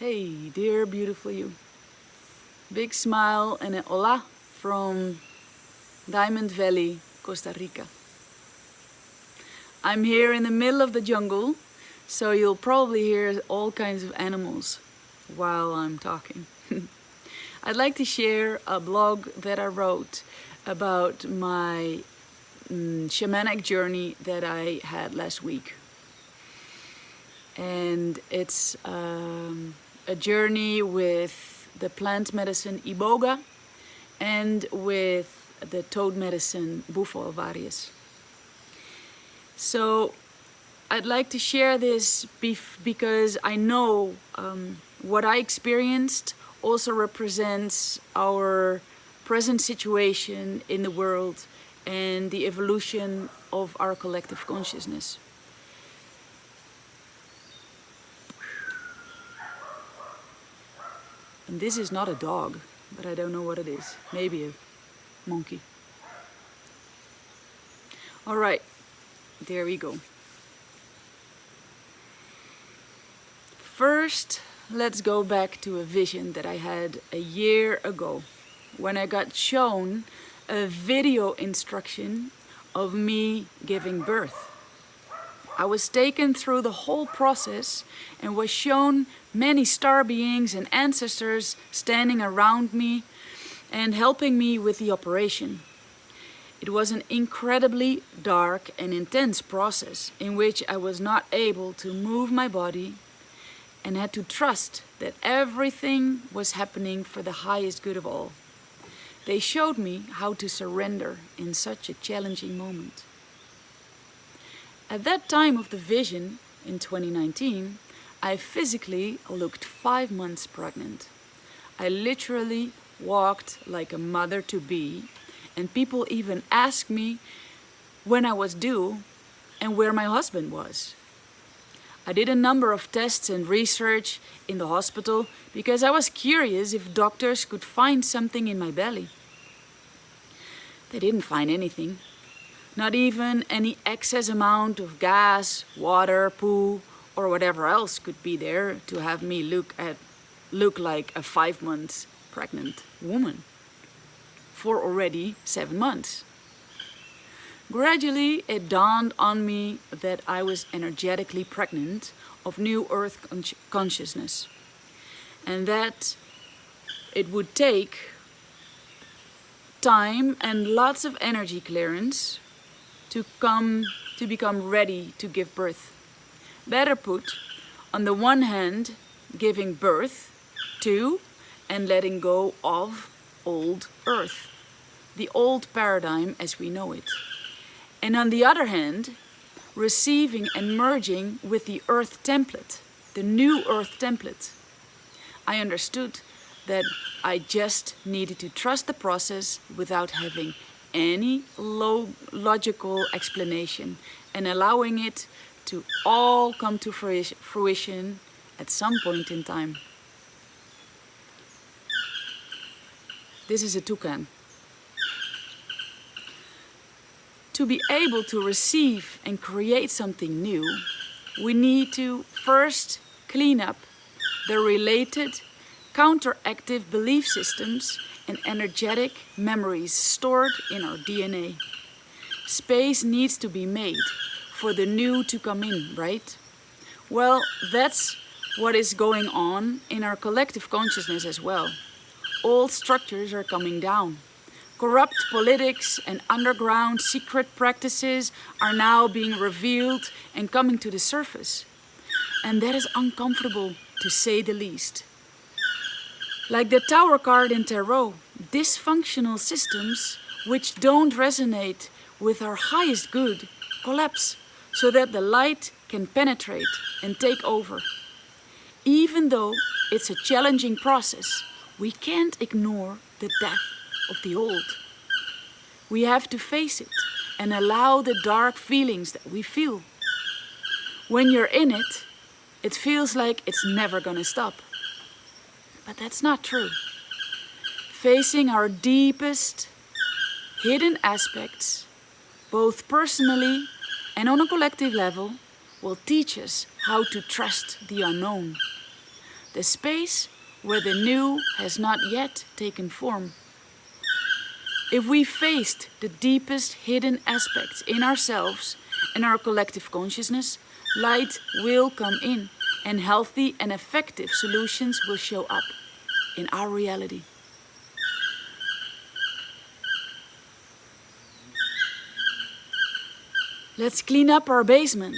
Hey, dear beautiful you. Big smile and an hola from Diamond Valley, Costa Rica. I'm here in the middle of the jungle, so you'll probably hear all kinds of animals while I'm talking. I'd like to share a blog that I wrote about my shamanic journey that I had last week. And it's a journey with the plant medicine Iboga and with the toad medicine Bufo various. So I'd like to share this because I know what I experienced also represents our present situation in the world and the evolution of our collective consciousness. And this is not a dog, but I don't know what it is. Maybe a monkey. All right, there we go. First, let's go back to a vision that I had a year ago when I got shown a video instruction of me giving birth. I was taken through the whole process and was shown many star beings and ancestors standing around me and helping me with the operation. It was an incredibly dark and intense process in which I was not able to move my body and had to trust that everything was happening for the highest good of all. They showed me how to surrender in such a challenging moment. At that time of the vision, in 2019, I physically looked 5 months pregnant. I literally walked like a mother-to-be, and people even asked me when I was due and where my husband was. I did a number of tests and research in the hospital because I was curious if doctors could find something in my belly. They didn't find anything. Not even any excess amount of gas, water, poo, or whatever else could be there to have me look like a 5 months pregnant woman for already 7 months. Gradually, it dawned on me that I was energetically pregnant of new earth consciousness, and that it would take time and lots of energy clearance to become ready to give birth. Better put, on the one hand, giving birth to and letting go of old earth, the old paradigm as we know it. And on the other hand, receiving and merging with the earth template, the new earth template. I understood that I just needed to trust the process without having any logical explanation and allowing it to all come to fruition at some point in time. This is a toucan. To be able to receive and create something new, we need to first clean up the related counteractive belief systems and energetic memories stored in our DNA. Space needs to be made for the new to come in, right? Well, that's what is going on in our collective consciousness as well. Old structures are coming down. Corrupt politics and underground secret practices are now being revealed and coming to the surface. And that is uncomfortable, to say the least. Like the Tower card in Tarot, dysfunctional systems which don't resonate with our highest good collapse so that the light can penetrate and take over. Even though it's a challenging process, we can't ignore the death of the old. We have to face it and allow the dark feelings that we feel. When you're in it, it feels like it's never gonna stop. But that's not true. Facing our deepest hidden aspects, both personally and on a collective level, will teach us how to trust the unknown. the space where the new has not yet taken form. If we faced the deepest hidden aspects in ourselves and our collective consciousness, light will come in and healthy and effective solutions will show up in our reality. Let's clean up our basement.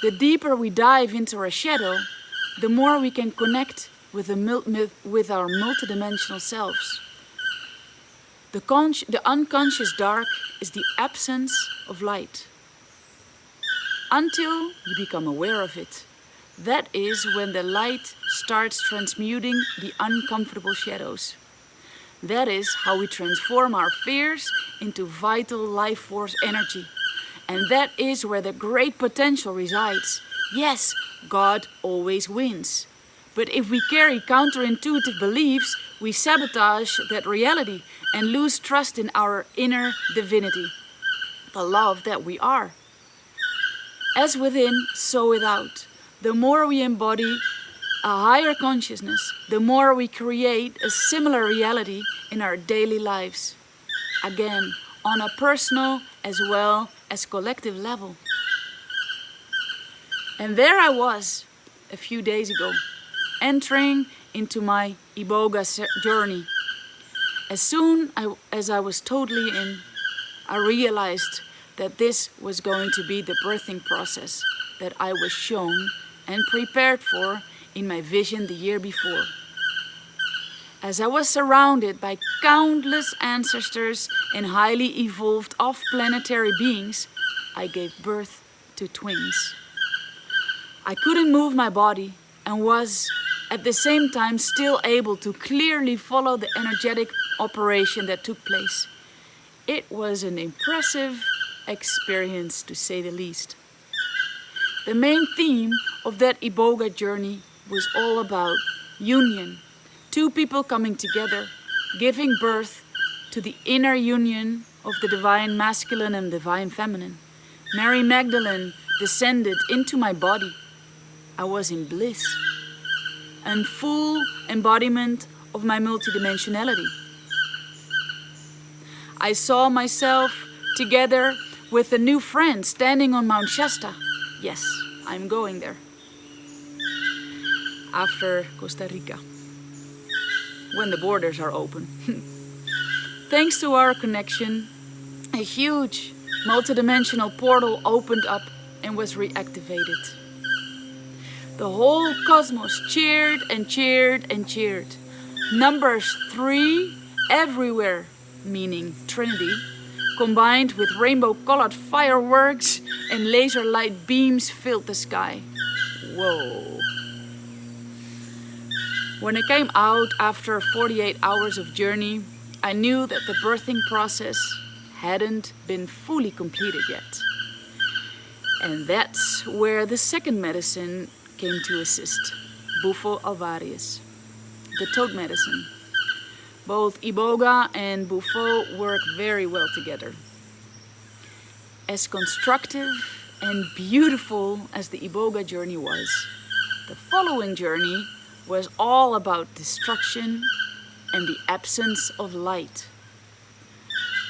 The deeper we dive into our shadow, the more we can connect with our multidimensional selves. The unconscious dark is the absence of light. Until you become aware of it, that is when the light starts transmuting the uncomfortable shadows. That is how we transform our fears into vital life force energy. And that is where the great potential resides. Yes, God always wins. But if we carry counterintuitive beliefs, we sabotage that reality and lose trust in our inner divinity, the love that we are. As within, so without. The more we embody a higher consciousness, the more we create a similar reality in our daily lives. Again, on a personal as well as collective level. And there I was, a few days ago, entering into my Iboga journey. As soon as I was totally in, I realized that this was going to be the birthing process that I was shown and prepared for in my vision the year before. As I was surrounded by countless ancestors and highly evolved off-planetary beings, I gave birth to twins. I couldn't move my body and was at the same time still able to clearly follow the energetic operation that took place. It was an impressive experience, to say the least. The main theme of that Iboga journey was all about union. Two people coming together, giving birth to the inner union of the divine masculine and divine feminine. Mary Magdalene descended into my body. I was in bliss and full embodiment of my multidimensionality. I saw myself together with a new friend standing on Mount Shasta. Yes, I'm going there. After Costa Rica, when the borders are open. Thanks to our connection, a huge multidimensional portal opened up and was reactivated. The whole cosmos cheered and cheered and cheered. Numbers 3 everywhere, meaning Trinity, combined with rainbow-colored fireworks and laser light beams filled the sky. Whoa. When I came out after 48 hours of journey, I knew that the birthing process hadn't been fully completed yet. And that's where the second medicine came to assist, Bufo alvarius, the toad medicine. Both Iboga and Bufo work very well together. As constructive and beautiful as the Iboga journey was, the following journey was all about destruction and the absence of light.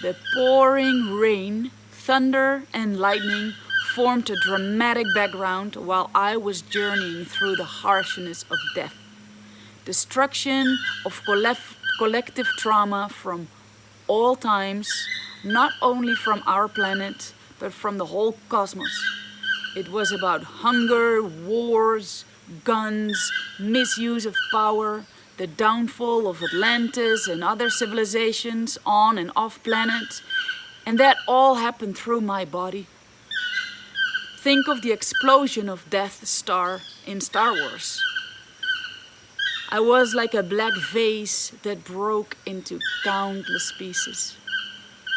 The pouring rain, thunder and lightning formed a dramatic background while I was journeying through the harshness of death. Destruction of collective trauma from all times, not only from our planet, but from the whole cosmos. It was about hunger, wars, guns, misuse of power, the downfall of Atlantis and other civilizations on and off planet, and that all happened through my body. Think of the explosion of Death Star in Star Wars. I was like a black vase that broke into countless pieces.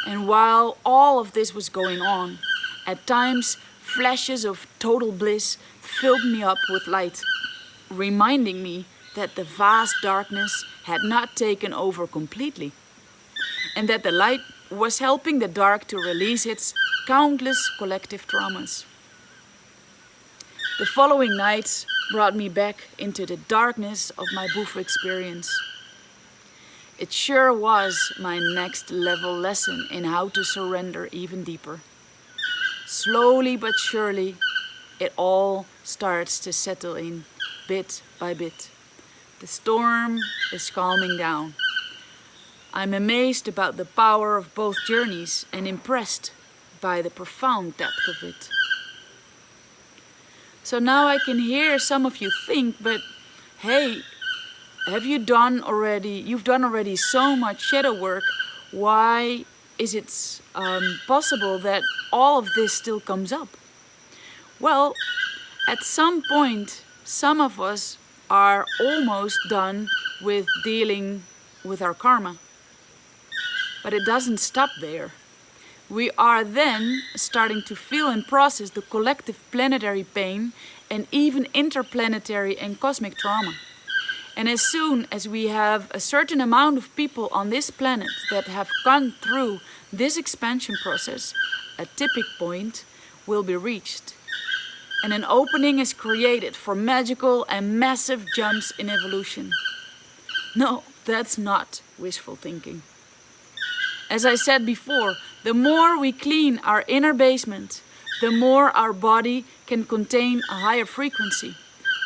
And while all of this was going on, at times flashes of total bliss filled me up with light, reminding me that the vast darkness had not taken over completely, and that the light was helping the dark to release its countless collective traumas. The following nights brought me back into the darkness of my Bufo experience. It sure was my next level lesson in how to surrender even deeper. Slowly but surely, it all starts to settle in bit by bit. The storm is calming down. I'm amazed about the power of both journeys and impressed by the profound depth of it. So now I can hear some of you think, but hey, you've done already so much shadow work. Why is it possible that all of this still comes up? Well, at some point, some of us are almost done with dealing with our karma. But it doesn't stop there. We are then starting to feel and process the collective planetary pain and even interplanetary and cosmic trauma. And as soon as we have a certain amount of people on this planet that have gone through this expansion process, a tipping point will be reached. And an opening is created for magical and massive jumps in evolution. No, that's not wishful thinking. As I said before, the more we clean our inner basement, the more our body can contain a higher frequency.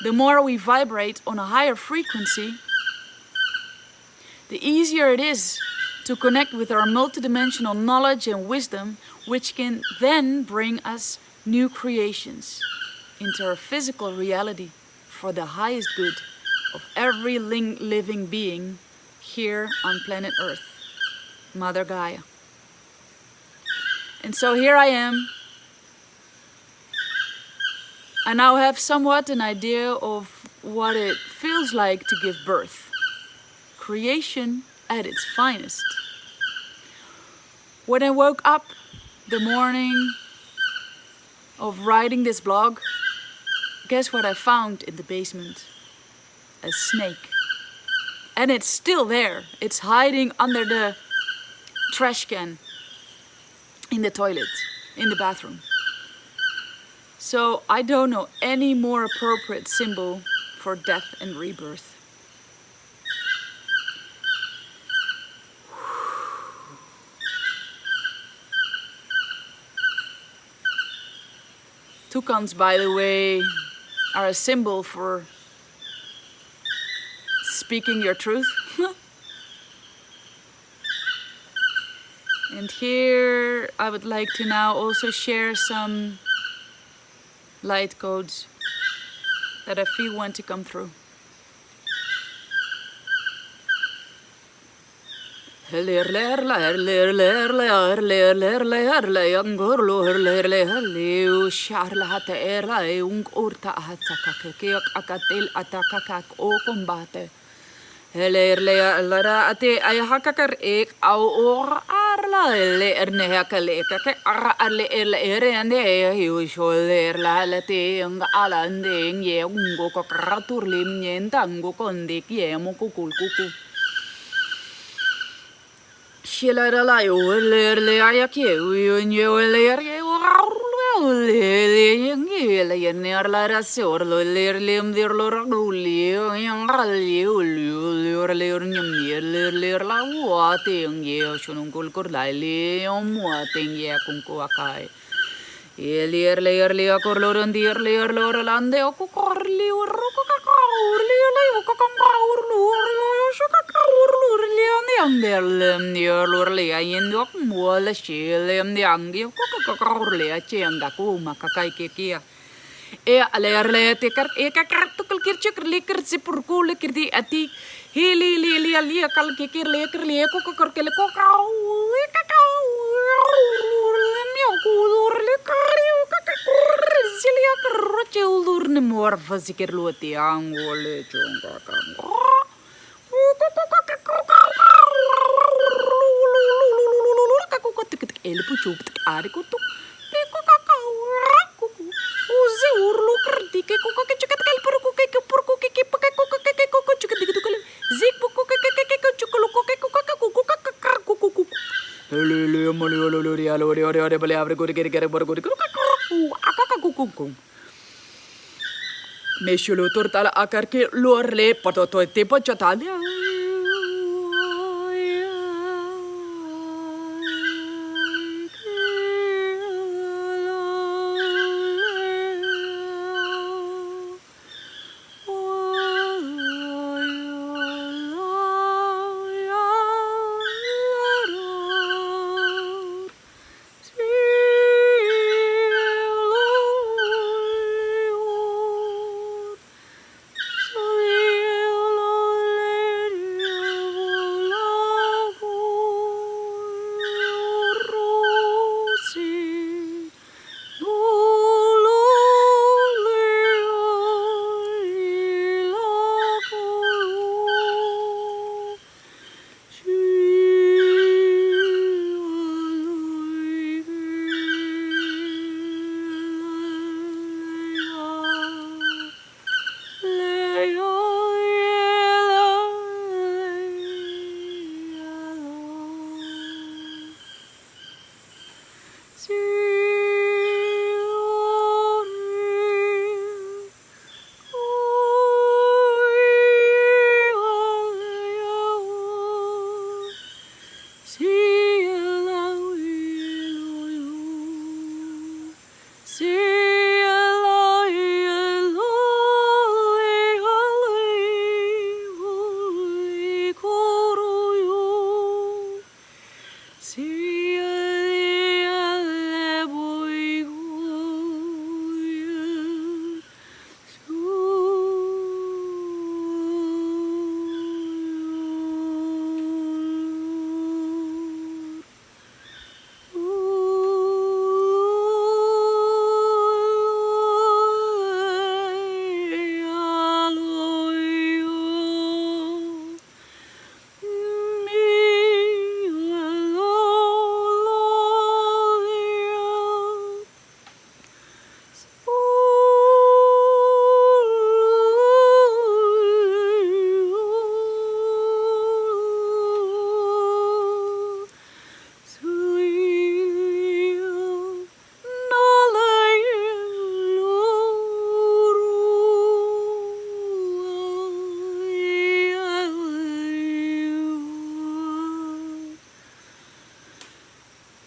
The more we vibrate on a higher frequency, the easier it is to connect with our multidimensional knowledge and wisdom, which can then bring us new creations into our physical reality for the highest good of every living being here on planet Earth, Mother Gaia. And so here I am. I now have somewhat an idea of what it feels like to give birth. Creation at its finest. When I woke up the morning of writing this blog, guess what I found in the basement? A snake. And it's still there. It's hiding under the trash can in the toilet, in the bathroom. So I don't know any more appropriate symbol for death and rebirth. Toucans, by the way, are a symbol for speaking your truth. And here I would like to now also share some light codes that I feel want to come through. Ate ay hakakar ek au or arla le erne hakale ka arle ere ande yu sholer la late ang alande ye ungo ko kratur lim nyentango konde ye mo kukul kuku shilera la yo le ayake yu nyo le ye le yer la rasor lo le lem dir lo raguli yang rali le nyam le la wa ting ye shunung kul kur lai le mo ting ye kung ko akai le akor lo rendir le lo lande o kor le ro ko ka le ko ka le ayen dok mo le shilem de angi ko le chenga ku makakai ke kia le te kar e ka to kul kir chuk le kir se pur ku le kir di ati li ali kal ke kir le ko kor ke le ko ka meu ku le kar ka silia kar chulur ne mor fasikir lo ti angole chonga ka ele puxou are ko to pe ko ka uzi urlu kerdi ke ko ke cekat kal per ko ke ko cekat dikitu kali zik ko ko le mo le bale abre ko ke ber ko Meshulu turtala akarki lorle patoto tipo chatalia.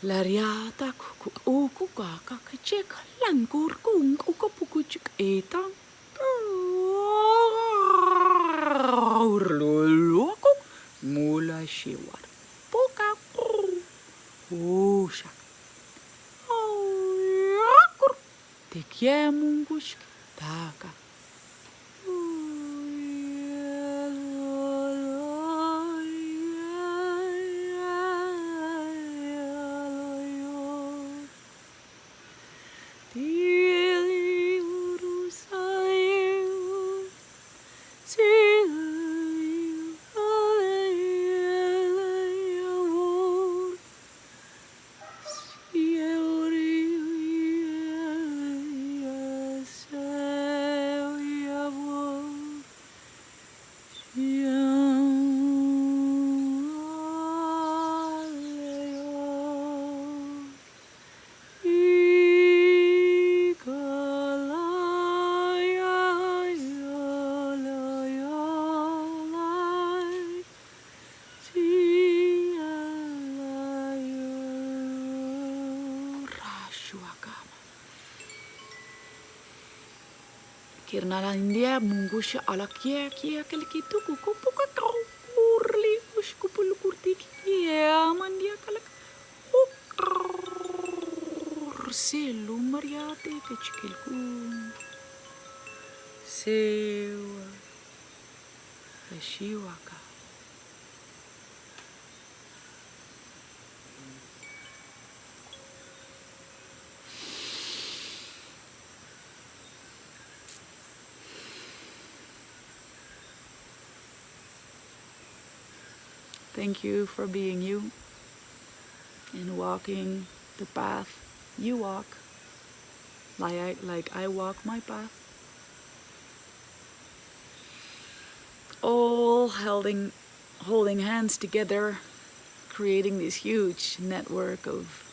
Lariata kuku kaka kecek langkur kung kuku puku cek etang. Urluluku mula shiwar. Puka usha. Akur te kiemungush taka. Kirna la India mungusha ala kia kalikitu kuku puka kau kurli kushkupul kurtik ya mandia kalak selu mariate kechikilku sewa shiwaka. Thank you for being you and walking the path you walk, like I walk my path. All holding hands together, creating this huge network of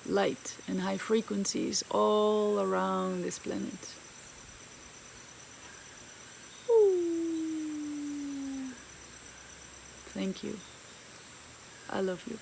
light and high frequencies all around this planet. Thank you. I love you.